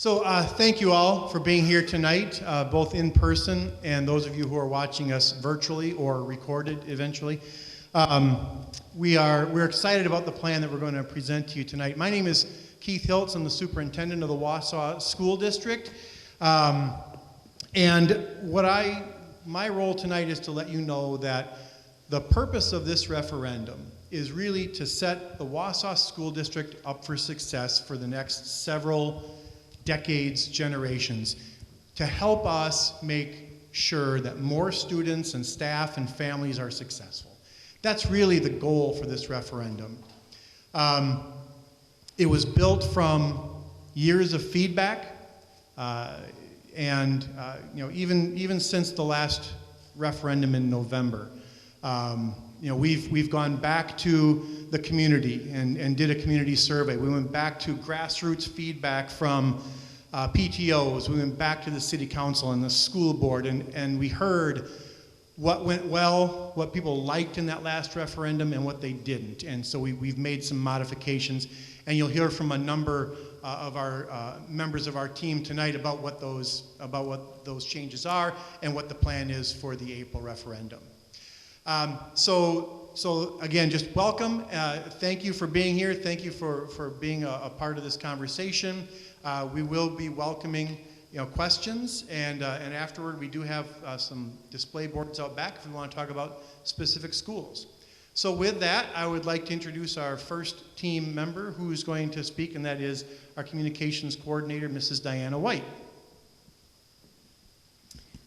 Thank you all for being here tonight, both in person and those of you who are watching us virtually or recorded eventually. We're excited about the plan that we're going to present to you tonight. My name is Keith Hiltz. I'm the superintendent of the Wausau School District. And my role tonight is to let you know that the purpose of this referendum is really to set the Wausau School District up for success for the next several decades, generations, to help us make sure that more students and staff and families are successful. That's really the goal for this referendum. It was built from years of feedback, even since the last referendum in November. We've gone back to the community and did a community survey. We went back to grassroots feedback from PTOs. We went back to the city council and the school board, and we heard what went well, what people liked in that last referendum, and what they didn't. And so we've made some modifications, and you'll hear from a number of our members of our team tonight about what those changes are and what the plan is for the April referendum. So again, just welcome. Thank you for being here. Thank you for being a part of this conversation. We will be welcoming questions, and afterward we do have some display boards out back if we want to talk about specific schools. So with that, I would like to introduce our first team member who's going to speak, and that is our communications coordinator, Mrs. Diana White.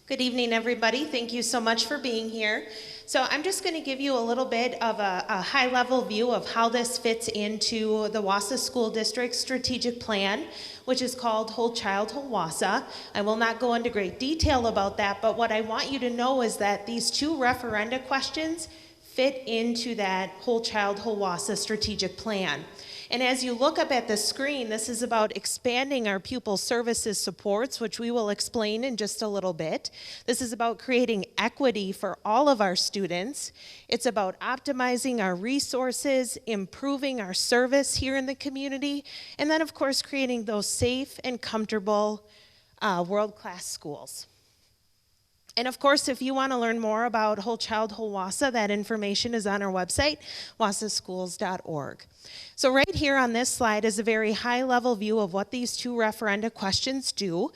Good evening, everybody. Thank you so much for being here. So I'm just going to give you a little bit of a high-level view of how this fits into the Wausau School District strategic plan, which is called Whole Child, Whole Wausau. I will not go into great detail about that, but what I want you to know is that these two referenda questions fit into that Whole Child, Whole Wausau strategic plan. And as you look up at the screen, this is about expanding our pupil services supports, which we will explain in just a little bit. This is about creating equity for all of our students. It's about optimizing our resources, improving our service here in the community, and then, of course, creating those safe and comfortable world-class schools. And of course, if you want to learn more about Whole Child, Whole Wausau, that information is on our website, wausauschools.org. So right here on this slide is a very high-level view of what these two referenda questions do.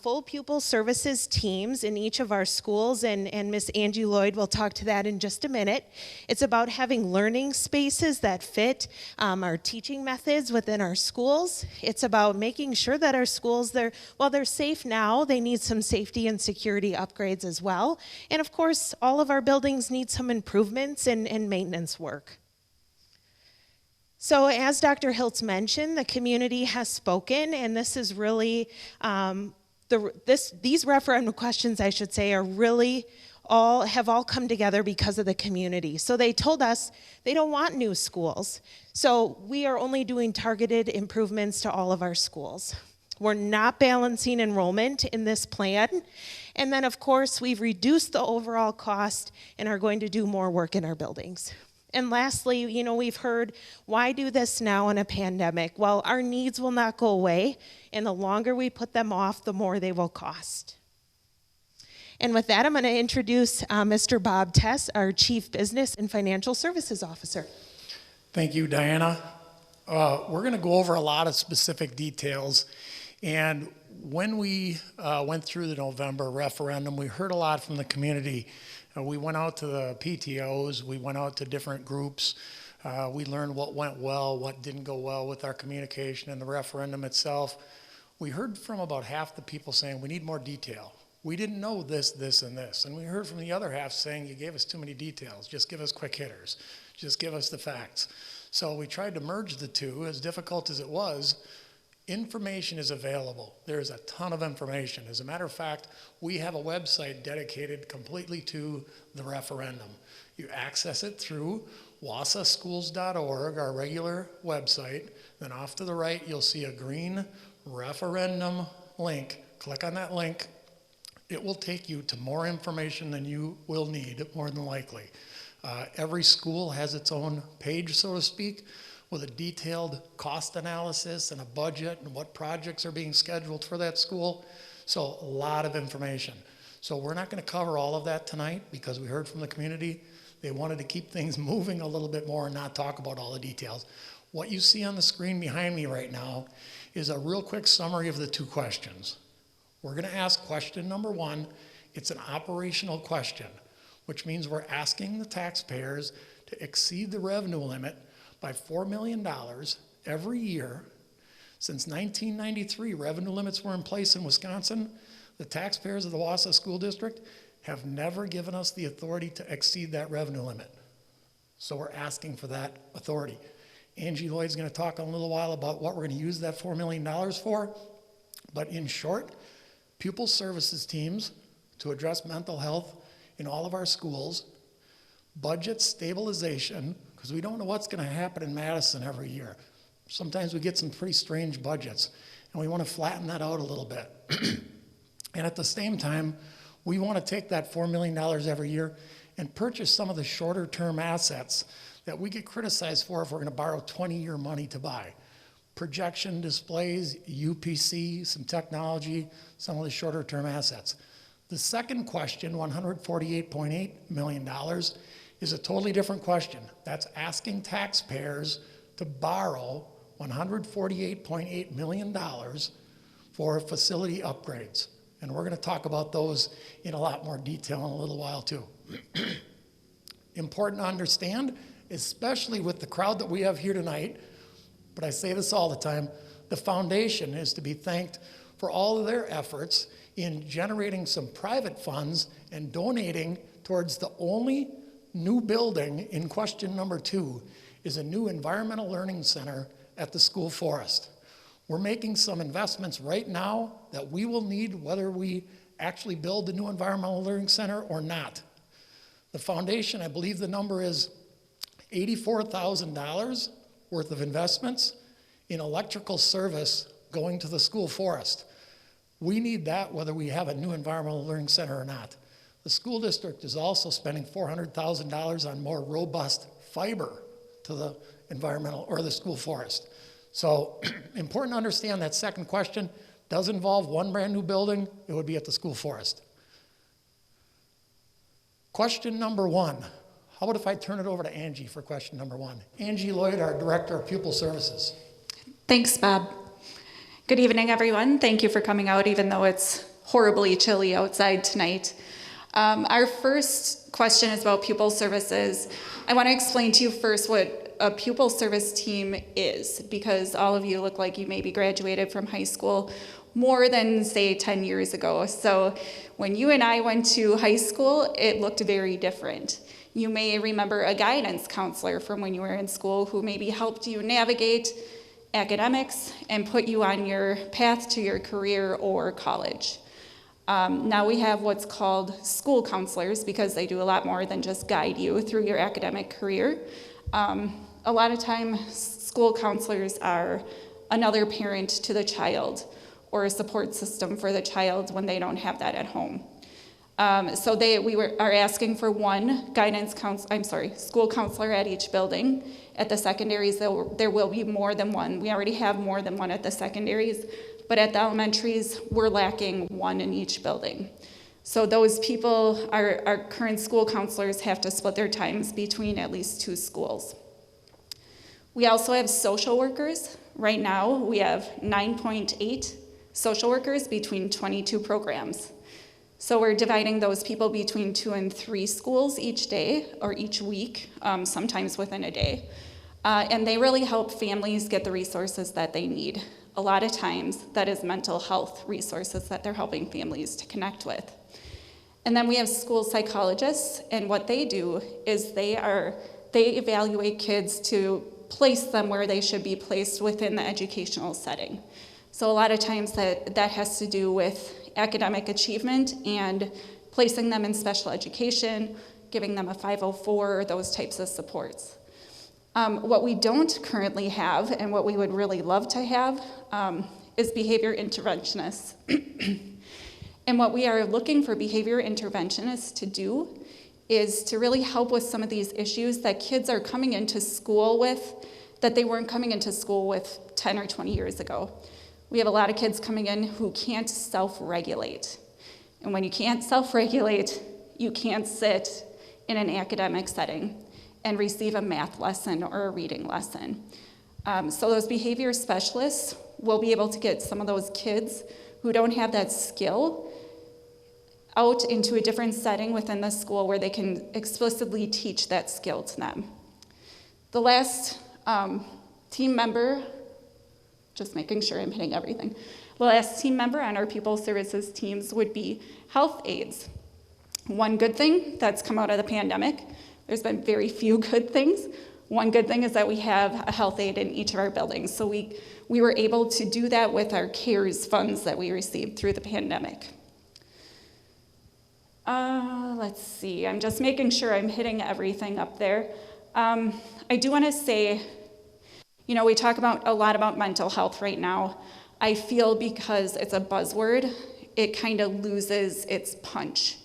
Full pupil services teams in each of our schools, and Miss Angie Lloyd will talk to that in just a minute. It's about having learning spaces that fit our teaching methods within our schools. It's about making sure that our schools, while they're safe now, they need some safety and security upgrades as well. And of course, all of our buildings need some improvements and maintenance work. So as Dr. Hiltz mentioned, the community has spoken, and this is really, these referendum questions, I should say, are really have all come together because of the community. So they told us they don't want new schools. So we are only doing targeted improvements to all of our schools. We're not balancing enrollment in this plan. And then, of course, we've reduced the overall cost and are going to do more work in our buildings. And lastly, we've heard, why do this now in a pandemic? Well, our needs will not go away, and the longer we put them off, the more they will cost. And with that, I'm going to introduce Mr. Bob Tess, our Chief Business and Financial Services Officer. Thank you, Diana. We're going to go over a lot of specific details. And when we went through the November referendum, we heard a lot from the community. We went out to the PTOs, we went out to different groups, we learned what went well, what didn't go well with our communication and the referendum itself. We heard from about half the people saying, we need more detail. We didn't know this, this, and this. And we heard from the other half saying, you gave us too many details, just give us quick hitters, just give us the facts. So we tried to merge the two. As difficult as it was, information is available. There's a ton of information. As a matter of fact, we have a website dedicated completely to the referendum. You access it through wausauschools.org, our regular website. Then off to the right, you'll see a green referendum link. Click on that link. It will take you to more information than you will need, more than likely. Every school has its own page, so to speak. with a detailed cost analysis and a budget and what projects are being scheduled for that school. So a lot of information. So we're not going to cover all of that tonight because we heard from the community. They wanted to keep things moving a little bit more and not talk about all the details. What you see on the screen behind me right now is a real quick summary of the two questions. We're going to ask question number one. It's an operational question, which means we're asking the taxpayers to exceed the revenue limit by $4 million every year. Since 1993, revenue limits were in place in Wisconsin. The taxpayers of the Wausau School District have never given us the authority to exceed that revenue limit. So we're asking for that authority. Angie Lloyd's going to talk in a little while about what we're going to use that $4 million for. But in short, pupil services teams to address mental health in all of our schools, budget stabilization, because we don't know what's going to happen in Madison every year. Sometimes we get some pretty strange budgets, and we want to flatten that out a little bit. And at the same time, we want to take that $4 million every year and purchase some of the shorter term assets that we get criticized for if we're going to borrow 20-year money to buy. Projection displays, UPC, some technology, some of the shorter term assets. The second question, $148.8 million, is a totally different question. That's asking taxpayers to borrow $148.8 million for facility upgrades. And we're going to talk about those in a lot more detail in a little while too. Important to understand, especially with the crowd that we have here tonight, but I say this all the time, the foundation is to be thanked for all of their efforts in generating some private funds and donating towards the only new building in question number 2 is a new environmental learning center at the school forest. We're making some investments right now that we will need whether we actually build the new environmental learning center or not. The foundation, I believe the number is $84,000 worth of investments in electrical service going to the school forest. We need that whether we have a new environmental learning center or not. The school district is also spending $400,000 on more robust fiber to the environmental or the school forest. So important to understand that second question does involve one brand new building. It would be at the school forest. Question number 1. How about if I turn it over to Angie for question number 1? Angie Lloyd, our Director of Pupil Services. Thanks, Bob. Good evening, everyone. Thank you for coming out, even though it's horribly chilly outside tonight. Our first question is about pupil services. I want to explain to you first what a pupil service team is, because all of you look like you maybe graduated from high school more than, say, 10 years ago. So when you and I went to high school, it looked very different. You may remember a guidance counselor from when you were in school who maybe helped you navigate academics and put you on your path to your career or college. Now we have what's called school counselors because they do a lot more than just guide you through your academic career. A lot of times, school counselors are another parent to the child or a support system for the child when they don't have that at home. So we are asking for one school counselor at each building. At the secondaries, there will be more than one. We already have more than one at the secondaries, but at the elementaries, we're lacking one in each building. So those people, our current school counselors, have to split their times between at least 2 schools. We also have social workers. Right now, we have 9.8 social workers between 22 programs. So we're dividing those people between 2 and 3 schools each day or each week, sometimes within a day. And they really help families get the resources that they need. A lot of times, that is mental health resources that they're helping families to connect with. And then we have school psychologists, and what they do is they evaluate kids to place them where they should be placed within the educational setting. So a lot of times that has to do with academic achievement and placing them in special education, giving them a 504, those types of supports. What we don't currently have, and what we would really love to have, is behavior interventionists. And what we are looking for behavior interventionists to do is to really help with some of these issues that kids are coming into school with that they weren't coming into school with 10 or 20 years ago. We have a lot of kids coming in who can't self-regulate. And when you can't self-regulate, you can't sit in an academic setting and receive a math lesson or a reading lesson. So those behavior specialists will be able to get some of those kids who don't have that skill out into a different setting within the school where they can explicitly teach that skill to them. The last team member, just making sure I'm hitting everything. The last team member on our people services teams would be health aides. One good thing that's come out of the pandemic, there's been very few good things. One good thing is that we have a health aide in each of our buildings. So we were able to do that with our CARES funds that we received through the pandemic. Let's see, I'm just making sure I'm hitting everything up there. I do want to say, we talk a lot about mental health right now. I feel because it's a buzzword, it kind of loses its punch.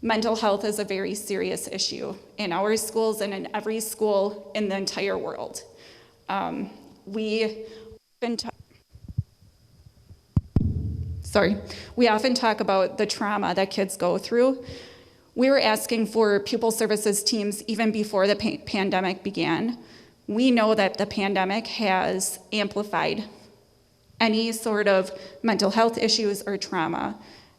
Mental health is a very serious issue in our schools and in every school in the entire world. We often talk about the trauma that kids go through. We were asking for pupil services teams even before the pandemic began. We know that the pandemic has amplified any sort of mental health issues or trauma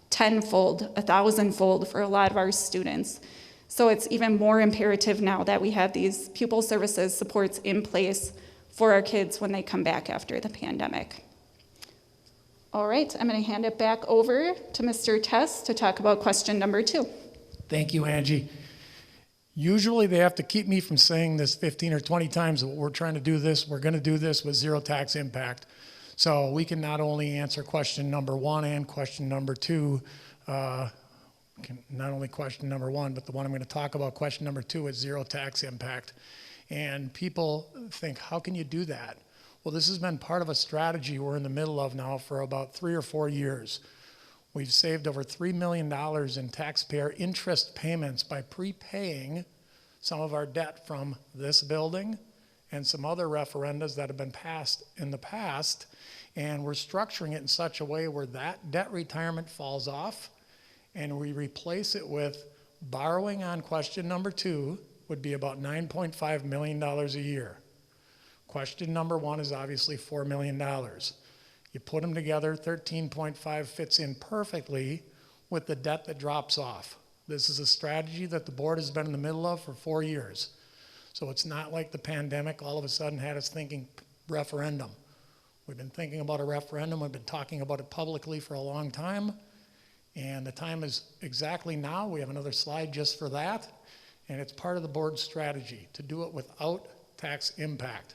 tenfold, 1,000-fold for a lot of our students. So it's even more imperative now that we have these pupil services supports in place for our kids when they come back after the pandemic. All right, I'm going to hand it back over to Mr. Tess to talk about question number 2. Thank you, Angie. Usually they have to keep me from saying this 15 or 20 times that we're trying to do this, we're going to do this with zero tax impact. So we can not only answer question number 1 and question number 2, not only question number 1, but the one I'm going to talk about, question number 2, is zero tax impact. And people think, how can you do that? Well, this has been part of a strategy we're in the middle of now for about 3 or 4 years. We've saved over $3 million in taxpayer interest payments by prepaying some of our debt from this building and some other referendums that have been passed in the past. And we're structuring it in such a way where that debt retirement falls off and we replace it with borrowing on question number 2 would be about $9.5 million a year. Question number 1 is obviously $4 million. You put them together, 13.5 fits in perfectly with the debt that drops off. This is a strategy that the board has been in the middle of for 4 years. So it's not like the pandemic all of a sudden had us thinking referendum. We've been thinking about a referendum. We've been talking about it publicly for a long time. And the time is exactly now. We have another slide just for that. And it's part of the board's strategy to do it without tax impact.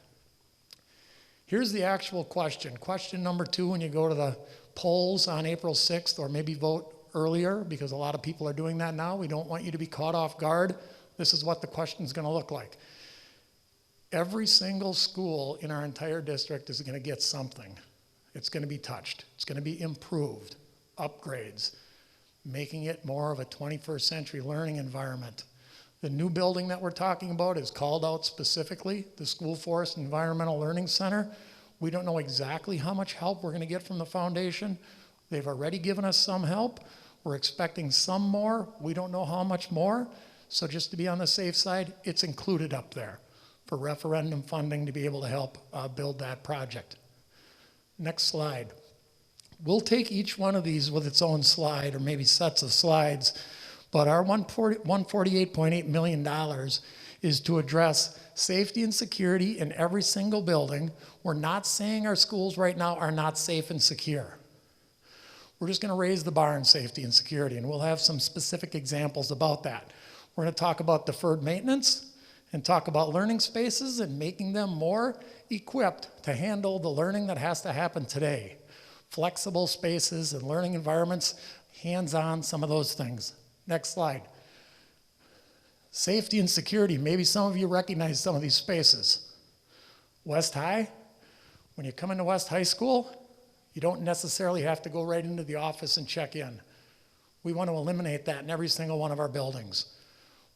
Here's the actual question. Question number 2, when you go to the polls on April 6th, or maybe vote earlier, because a lot of people are doing that now. We don't want you to be caught off guard. This is what the question is going to look like. Every single school in our entire district is going to get something. It's going to be touched. It's going to be improved, upgrades, making it more of a 21st century learning environment. The new building that we're talking about is called out specifically, the School Forest Environmental Learning Center. We don't know exactly how much help we're going to get from the foundation. They've already given us some help. We're expecting some more. We don't know how much more. So just to be on the safe side, it's included up there for referendum funding to be able to help build that project. Next slide. We'll take each one of these with its own slide or maybe sets of slides, but our $148.8 million is to address safety and security in every single building. We're not saying our schools right now are not safe and secure. We're just going to raise the bar in safety and security, and we'll have some specific examples about that. We're going to talk about deferred maintenance and talk about learning spaces and making them more equipped to handle the learning that has to happen today. Flexible spaces and learning environments, hands-on, some of those things. Next slide. Safety and security. Maybe some of you recognize some of these spaces. West High, when you come into West High School, you don't necessarily have to go right into the office and check in. We want to eliminate that in every single one of our buildings.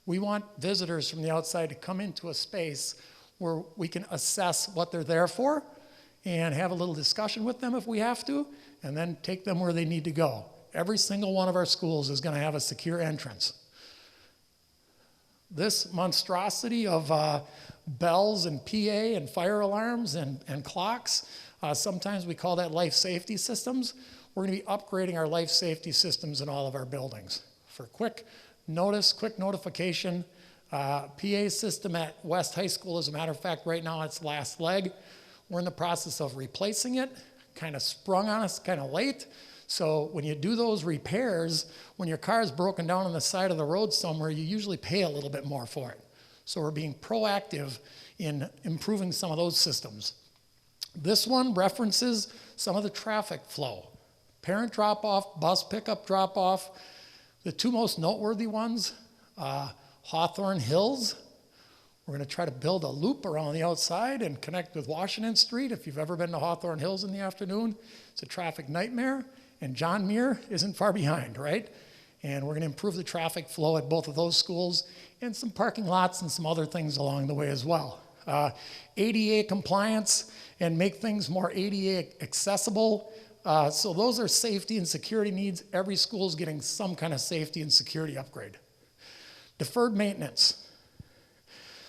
We want visitors from the outside to come into a space where we can assess what they're there for and have a little discussion with them if we have to, and then take them where they need to go. Every single one of our schools is going to have a secure entrance. This monstrosity of bells and PA and fire alarms and clocks, sometimes we call that life safety systems. We're going to be upgrading our life safety systems in all of our buildings. For quick notice, quick notification, PA system at West High School, as a matter of fact, right now it's last leg. We're in the process of replacing it, kind of sprung on us kind of late. So when you do those repairs, when your car is broken down on the side of the road somewhere, you usually pay a little bit more for it. So we're being proactive in improving some of those systems. This one references some of the traffic flow. Parent drop-off, bus pickup drop-off. The two most noteworthy ones, Hawthorne Hills. We're going to try to build a loop around the outside and connect with Washington Street. If you've ever been to Hawthorne Hills in the afternoon, it's a traffic nightmare. And John Muir isn't far behind, right? And we're going to improve the traffic flow at both of those schools and some parking lots and some other things along the way as well. ADA compliance and make things more ADA accessible. So those are safety and security needs. Every school is getting some kind of safety and security upgrade. Deferred maintenance.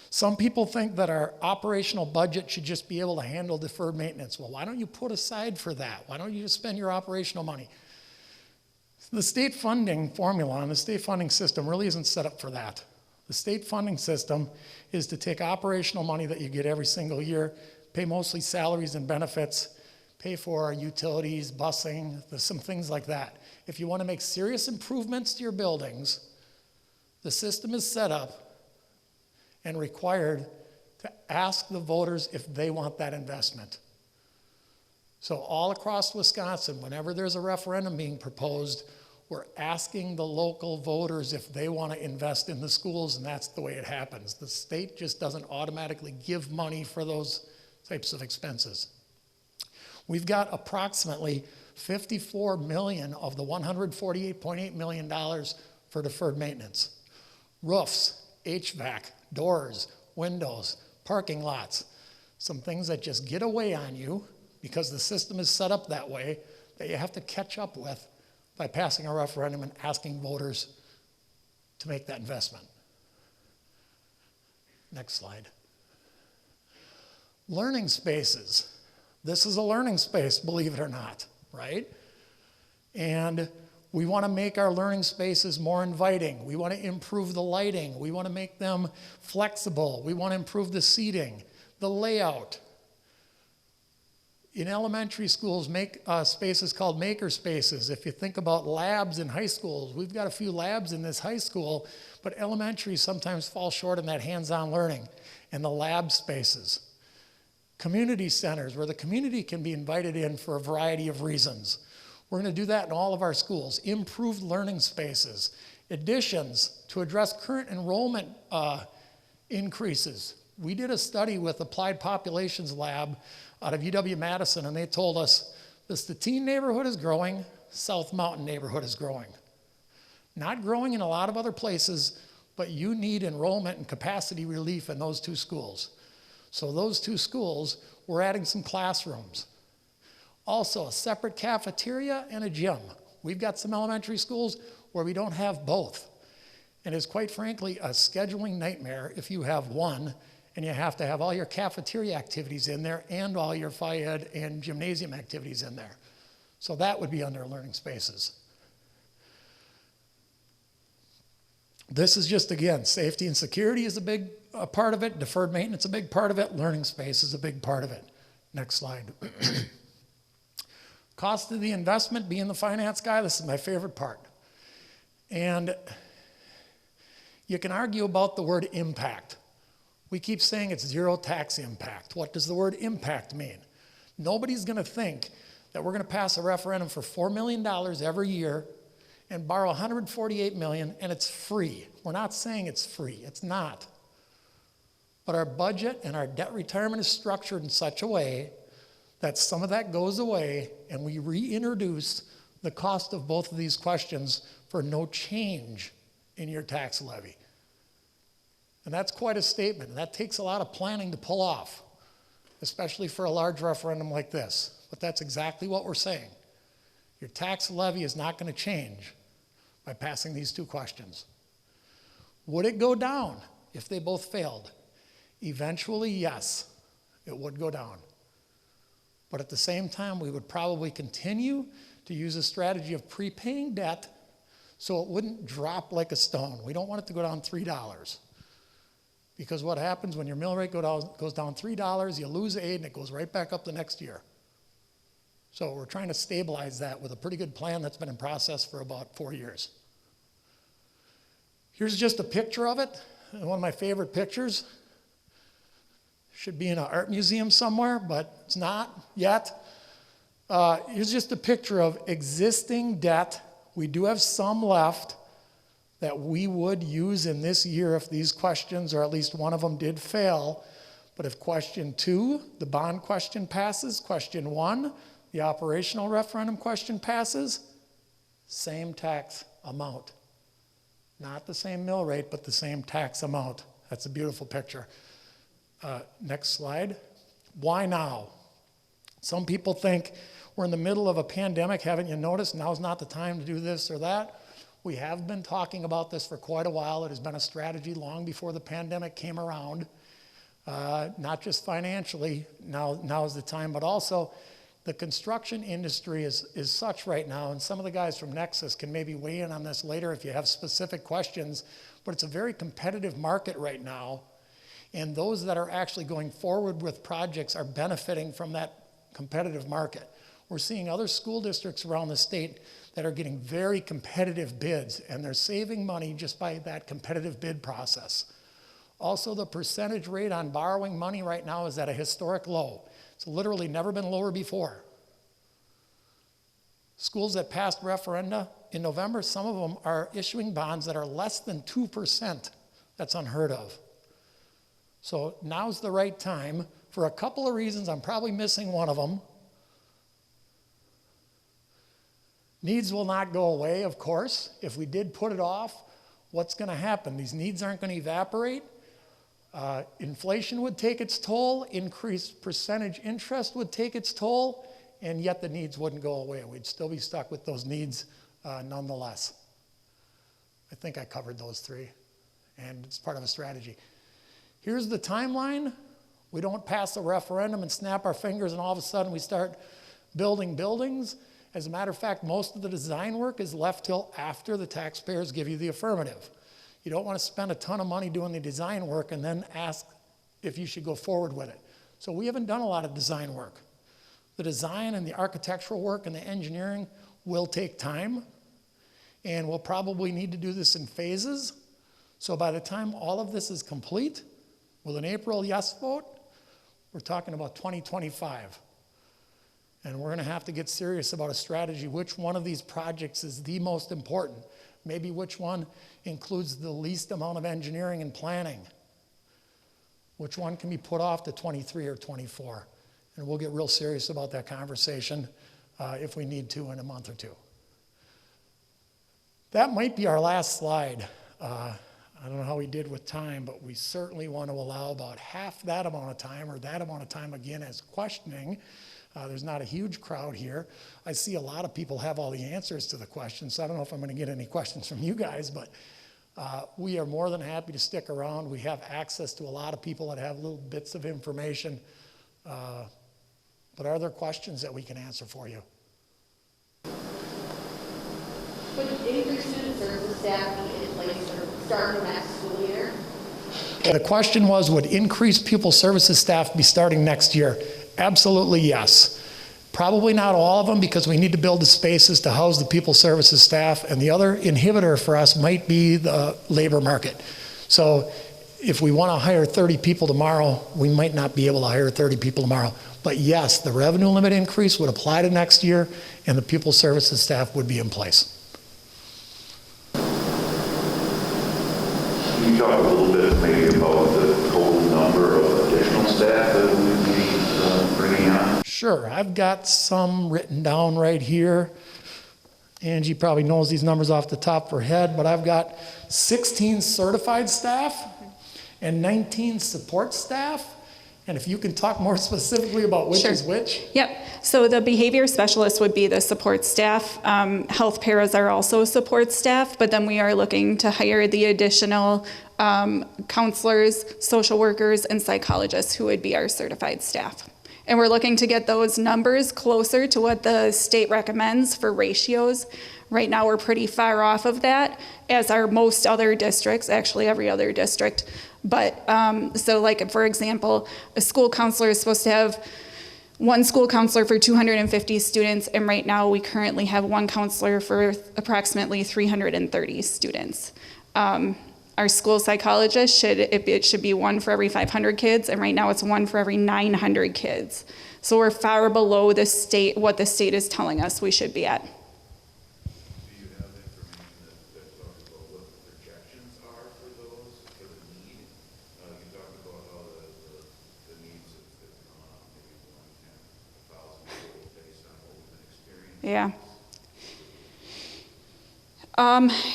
Some people think that our operational budget should just be able to handle deferred maintenance. Well, why don't you put aside for that? Why don't you just spend your operational money? The state funding formula and the state funding system really isn't set up for that. The state funding system is to take operational money that you get every single year, pay mostly salaries and benefits, pay for utilities, busing, some things like that. If you want to make serious improvements to your buildings, the system is set up and required to ask the voters if they want that investment. So all across Wisconsin, whenever there's a referendum being proposed, we're asking the local voters if they want to invest in the schools, and that's the way it happens. The state just doesn't automatically give money for those types of expenses. We've got approximately $54 million of the $148.8 million for deferred maintenance. Roofs, HVAC, doors, windows, parking lots, some things that just get away on you because the system is set up that way that you have to catch up with by passing a referendum and asking voters to make that investment. Next slide. Learning spaces. This is a learning space, believe it or not, right? And we want to make our learning spaces more inviting. We want to improve the lighting. We want to make them flexible. We want to improve the seating, the layout. In elementary schools, make spaces called maker spaces. If you think about labs in high schools, we've got a few labs in this high school, but elementary sometimes fall short in that hands-on learning and the lab spaces. Community centers where the community can be invited in for a variety of reasons. We're going to do that in all of our schools. Improved learning spaces. Additions to address current enrollment increases. We did a study with Applied Populations Lab out of UW-Madison, and they told us the Statine neighborhood is growing, South Mountain neighborhood is growing. Not growing in a lot of other places, but you need enrollment and capacity relief in those two schools. So those two schools, we're adding some classrooms. Also, a separate cafeteria and a gym. We've got some elementary schools where we don't have both. And it's quite frankly a scheduling nightmare if you have one and you have to have all your cafeteria activities in there and all your phy ed and gymnasium activities in there. So that would be under learning spaces. This is just, again, safety and security is a big part of it. Deferred maintenance a big part of it. Learning space is a big part of it. Next slide. Cost of the investment, being the finance guy, this is my favorite part. And you can argue about the word impact. We keep saying it's zero tax impact. What does the word impact mean? Nobody's going to think that we're going to pass a referendum for $4 million every year and borrow $148 million and it's free. We're not saying it's free. It's not. But our budget and our debt retirement is structured in such a way that some of that goes away and we reintroduce the cost of both of these questions for no change in your tax levy. And that's quite a statement. And that takes a lot of planning to pull off, especially for a large referendum like this. But that's exactly what we're saying. Your tax levy is not going to change by passing these two questions. Would it go down if they both failed? Eventually, yes, it would go down. But at the same time, we would probably continue to use a strategy of prepaying debt so it wouldn't drop like a stone. We don't want it to go down $3. Because what happens when your mill rate goes down $3, you lose aid and it goes right back up the next year. So we're trying to stabilize that with a pretty good plan that's been in process for about 4 years. Here's just a picture of it, one of my favorite pictures. Should be in an art museum somewhere, but it's not yet. Here's just a picture of existing debt. We do have some left that we would use in this year if these questions, or at least one of them, did fail. But if question 2, the bond question, passes, question 1, the operational referendum question passes, same tax amount. Not the same mill rate, but the same tax amount. That's a beautiful picture. Next slide. Why now? Some people think we're in the middle of a pandemic. Haven't you noticed? Now's not the time to do this or that. We have been talking about this for quite a while. It has been a strategy long before the pandemic came around. Not just financially, now is the time, but also the construction industry is such right now, and some of the guys from Nexus can maybe weigh in on this later if you have specific questions, but it's a very competitive market right now. And those that are actually going forward with projects are benefiting from that competitive market. We're seeing other school districts around the state that are getting very competitive bids, and they're saving money just by that competitive bid process. Also, the percentage rate on borrowing money right now is at a historic low. It's literally never been lower before. Schools that passed referenda in November, some of them are issuing bonds that are less than 2%. That's unheard of. So now's the right time for a couple of reasons. I'm probably missing one of them. Needs will not go away, of course. If we did put it off, what's going to happen? These needs aren't going to evaporate. Inflation would take its toll. Increased percentage interest would take its toll. And yet the needs wouldn't go away. We'd still be stuck with those needs nonetheless. I think I covered those 3. And it's part of a strategy. Here's the timeline. We don't pass a referendum and snap our fingers and all of a sudden we start building buildings. As a matter of fact, most of the design work is left till after the taxpayers give you the affirmative. You don't want to spend a ton of money doing the design work and then ask if you should go forward with it. So we haven't done a lot of design work. The design and the architectural work and the engineering will take time, and we'll probably need to do this in phases. So by the time all of this is complete, with an April yes vote, we're talking about 2025. And we're going to have to get serious about a strategy. Which one of these projects is the most important? Maybe which one includes the least amount of engineering and planning? Which one can be put off to 23 or 24? And we'll get real serious about that conversation if we need to in a month or 2. That might be our last slide. I don't know how we did with time, but we certainly want to allow about half that amount of time, or that amount of time again as questioning. There's not a huge crowd here. I see a lot of people have all the answers to the questions, so I don't know if I'm going to get any questions from you guys, but we are more than happy to stick around. We have access to a lot of people that have little bits of information. But are there questions that we can answer for you? Would increased student services staff be in place for starting next school year? The question was, would increased pupil services staff be starting next year? Absolutely yes. Probably not all of them, because we need to build the spaces to house the pupil services staff, and the other inhibitor for us might be the labor market. So if we want to hire 30 people tomorrow, we might not be able to hire 30 people tomorrow. But yes, the revenue limit increase would apply to next year, and the pupil services staff would be in place. Can you talk a little bit maybe about the total number of additional staff that we would be bringing on? Sure, I've got some written down right here. Angie probably knows these numbers off the top of her head, but I've got 16 certified staff and 19 support staff. And if you can talk more specifically about which Sure. is which. Yep. So the behavior specialist would be the support staff. Health paras are also support staff, but then we are looking to hire the additional counselors, social workers, and psychologists who would be our certified staff. And we're looking to get those numbers closer to what the state recommends for ratios. Right now, we're pretty far off of that, as are most other districts, actually every other district. But, so like, for example, a school counselor is supposed to have one school counselor for 250 students, and right now we currently have one counselor for approximately 330 students. Our school psychologist it should be one for every 500 kids, and right now it's one for every 900 kids. So we're far below the state, what the state is telling us we should be at. Do you have information that talks about what the projections are for those, for the need? You talked about how the needs have gone up, maybe 1,000 based on what we've been experiencing. Yeah.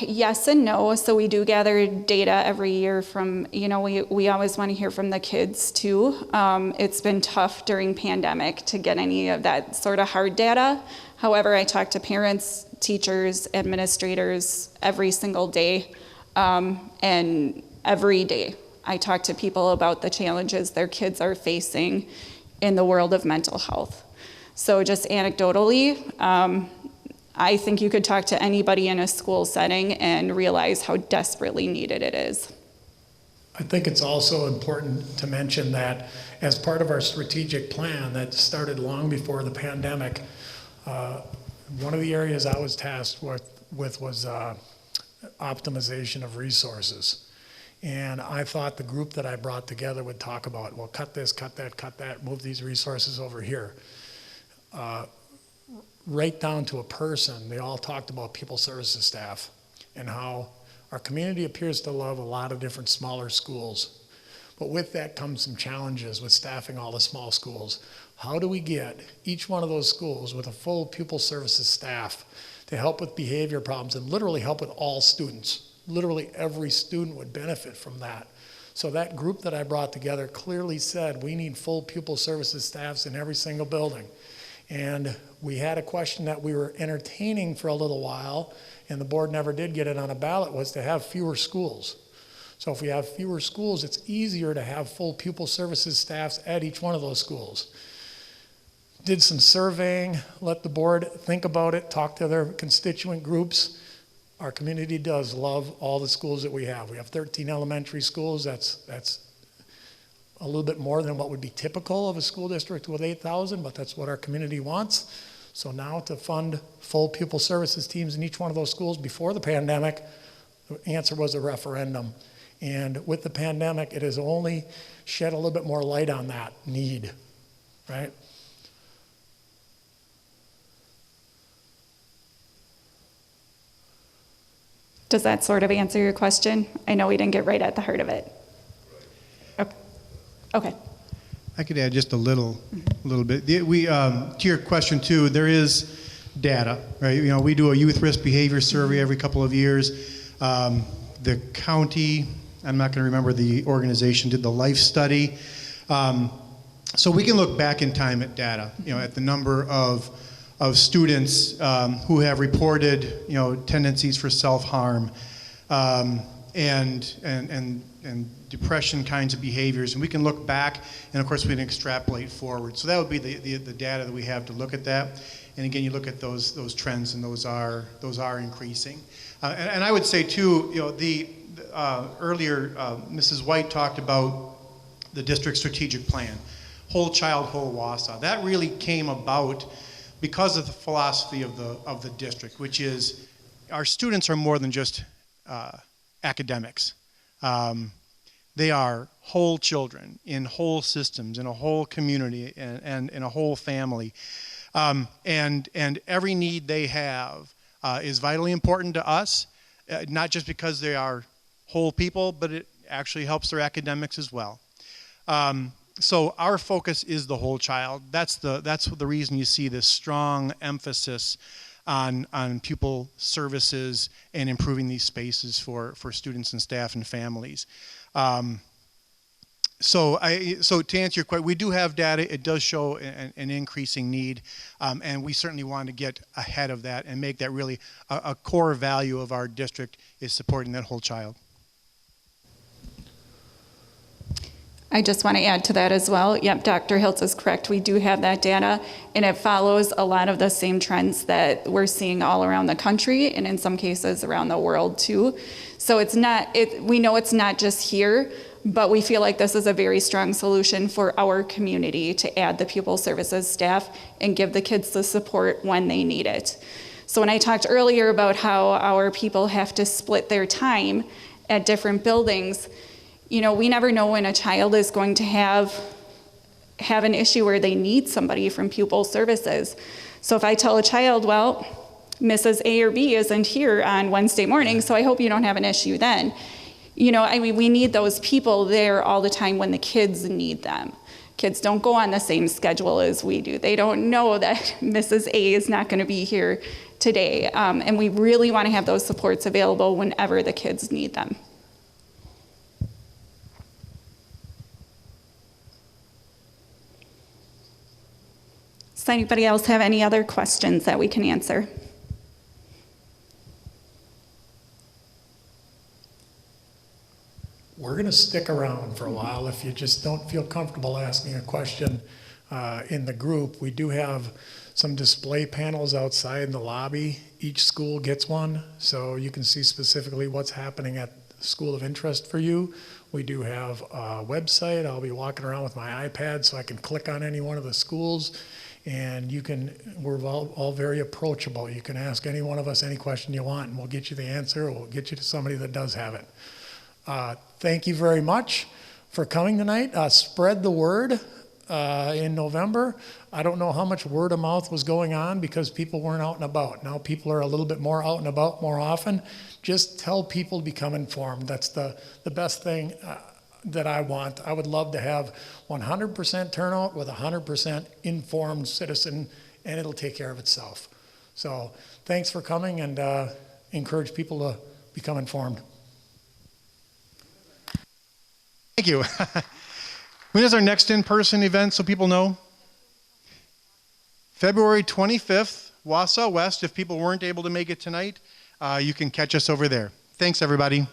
Yes and no. So we do gather data every year from, we always want to hear from the kids too. It's been tough during pandemic to get any of that sort of hard data. However, I talk to parents, teachers, administrators every single day. And every day I talk to people about the challenges their kids are facing in the world of mental health. So just anecdotally, I think you could talk to anybody in a school setting and realize how desperately needed it is. I think it's also important to mention that as part of our strategic plan that started long before the pandemic, one of the areas I was tasked with was optimization of resources. And I thought the group that I brought together would talk about, well, cut this, cut that, move these resources over here. Right down to a person, they all talked about people services staff and how our community appears to love a lot of different smaller schools. But with that comes some challenges with staffing all the small schools. How do we get each one of those schools with a full pupil services staff to help with behavior problems and literally help with all students? Literally every student would benefit from that. So that group that I brought together clearly said we need full pupil services staffs in every single building. And we had a question that we were entertaining for a little while, and the board never did get it on a ballot, was to have fewer schools. So if we have fewer schools, it's easier to have full pupil services staffs at each one of those schools. Did some surveying, let the board think about it, talk to their constituent groups. Our community does love all the schools that we have. We have 13 elementary schools. That's a little bit more than what would be typical of a school district with 8,000, but that's what our community wants. So now to fund full pupil services teams in each one of those schools before the pandemic, the answer was a referendum. And with the pandemic, it has only shed a little bit more light on that need, right? Does that sort of answer your question? I know we didn't get right at the heart of it. Okay. I could add just a little bit. To your question too, there is data, right? We do a youth risk behavior survey every couple of years. The county, I'm not going to remember the organization, did the life study. So we can look back in time at data, at the number of students who have reported, tendencies for self-harm, and depression kinds of behaviors, and we can look back, and of course we can extrapolate forward. So that would be the data that we have to look at that. And again, you look at those trends, and those are increasing. And I would say too, earlier Mrs. White talked about the district strategic plan, whole child, whole Wausau. That really came about because of the philosophy of the district, which is our students are more than just academics. They are whole children in whole systems, in a whole community, and in a whole family. And every need they have is vitally important to us, not just because they are whole people, but it actually helps their academics as well. So our focus is the whole child. That's the reason you see this strong emphasis on pupil services and improving these spaces for students and staff and families. So to answer your question, we do have data. It does show an increasing need, and we certainly want to get ahead of that and make that really a core value of our district is supporting that whole child. I just want to add to that as well. Yep, Dr. Hiltz is correct. We do have that data, and it follows a lot of the same trends that we're seeing all around the country, and in some cases around the world too. So we know it's not just here, but we feel like this is a very strong solution for our community to add the pupil services staff and give the kids the support when they need it. So when I talked earlier about how our people have to split their time at different buildings, you know, we never know when a child is going to have an issue where they need somebody from pupil services. So if I tell a child, well, Mrs. A or B isn't here on Wednesday morning, so I hope you don't have an issue then. You know, I mean, we need those people there all the time when the kids need them. Kids don't go on the same schedule as we do. They don't know that Mrs. A is not going to be here today. And we really want to have those supports available whenever the kids need them. Does anybody else have any other questions that we can answer? We're going to stick around for a while. If you just don't feel comfortable asking a question in the group, we do have some display panels outside in the lobby. Each school gets one, so you can see specifically what's happening at the school of interest for you. We do have a website. I'll be walking around with my iPad so I can click on any one of the schools. And we're all very approachable. You can ask any one of us any question you want, and we'll get you the answer, or we'll get you to somebody that does have it. Thank you very much for coming tonight. Spread the word in November. I don't know how much word of mouth was going on because people weren't out and about. Now people are a little bit more out and about more often. Just tell people to become informed. That's the best thing that I want. I would love to have 100% turnout with 100% informed citizen, and it'll take care of itself. So thanks for coming, and encourage people to become informed. Thank you. When is our next in-person event so people know? February 25th, Wausau West. If people weren't able to make it tonight, you can catch us over there. Thanks, everybody.